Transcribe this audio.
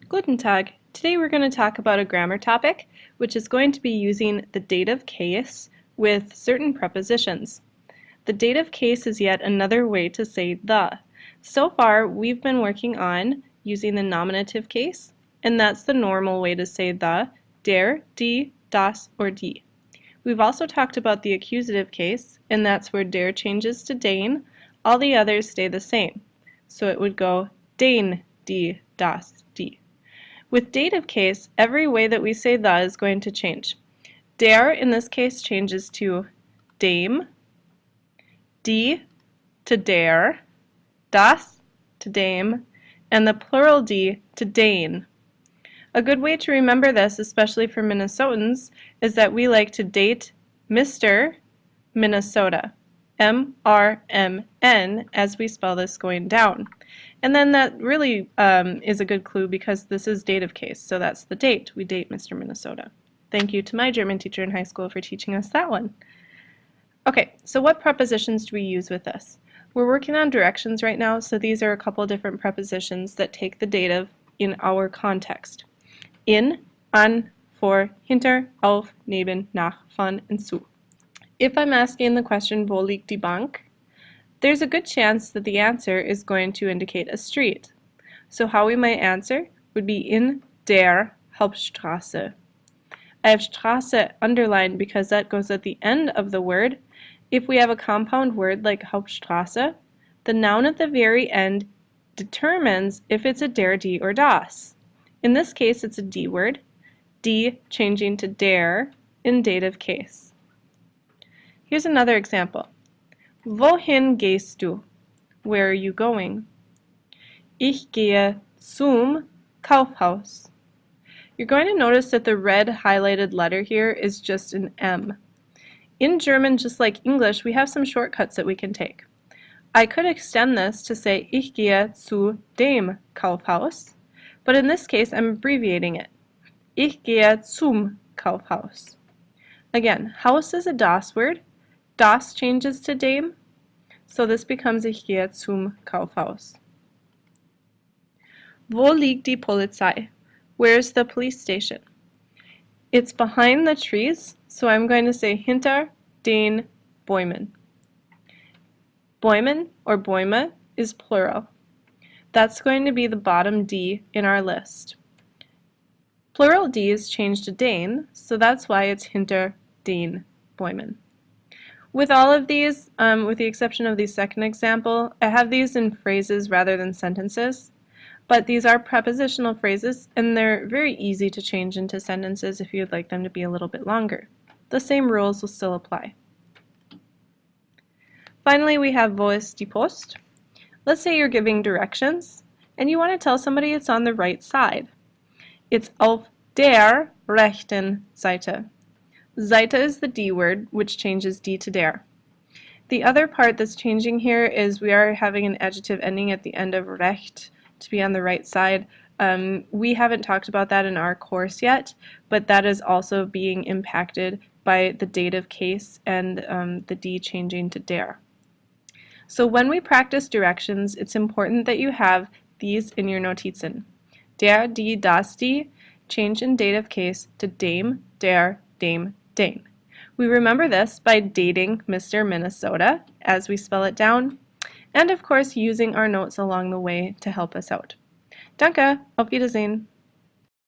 Guten Tag. Today we're going to talk about a grammar topic, which is going to be using the dative case with certain prepositions. The dative case is yet another way to say the. So far, we've been working on using the nominative case, and that's the normal way to say the, der, die, das, or die. We've also talked about the accusative case, and that's where der changes to den. All the others stay the same. So it would go den, die, das, die. With dative case, every way that we say the is going to change. Der in this case changes to dem, die to der, das to dem, and the plural die to den. A good way to remember this, especially for Minnesotans, is that we like to date Mr. Minnesota, M-R-M-N, as we spell this going down. And then that really is a good clue because this is dative case, so that's the date. We date Mr. Minnesota. Thank you to my German teacher in high school for teaching us that one. Okay, so what prepositions do we use with this? We're working on directions right now, so these are a couple different prepositions that take the dative in our context. In, an, vor, hinter, auf, neben, nach, von, and zu. If I'm asking the question, wo liegt die Bank? There's a good chance that the answer is going to indicate a street. So how we might answer would be in der Hauptstraße. I have Straße underlined because that goes at the end of the word. If we have a compound word like Hauptstraße, the noun at the very end determines if it's a der, die, or das. In this case, it's a die word, die changing to der in dative case. Here's another example. Wohin gehst du? Where are you going? Ich gehe zum Kaufhaus. You're going to notice that the red highlighted letter here is just an M. In German, just like English, we have some shortcuts that we can take. I could extend this to say Ich gehe zu dem Kaufhaus, but in this case I'm abbreviating it. Ich gehe zum Kaufhaus. Again, Haus is a das word. Das changes to dem, so this becomes Ich gehe zum Kaufhaus. Wo liegt die Polizei? Where's the police station? It's behind the trees, so I'm going to say hinter den Bäumen. Bäumen or Bäume is plural. That's going to be the bottom D in our list. Plural D is changed to den, so that's why it's hinter den Bäumen. With all of these, with the exception of the second example, I have these in phrases rather than sentences, but these are prepositional phrases and they're very easy to change into sentences if you'd like them to be a little bit longer. The same rules will still apply. Finally, we have wo ist die Post? Let's say you're giving directions and you want to tell somebody it's on the right side. It's auf der rechten Seite. Seite is the D word, which changes D to der. The other part that's changing here is we are having an adjective ending at the end of recht to be on the right side. We haven't talked about that in our course yet, but that is also being impacted by the dative case and the D changing to der. So when we practice directions, it's important that you have these in your Notizen. Der, die, das, die change in dative case to dem, der, dem, den. We remember this by dating Mr. Minnesota as we spell it down, and of course using our notes along the way to help us out. Danke, auf Wiedersehen.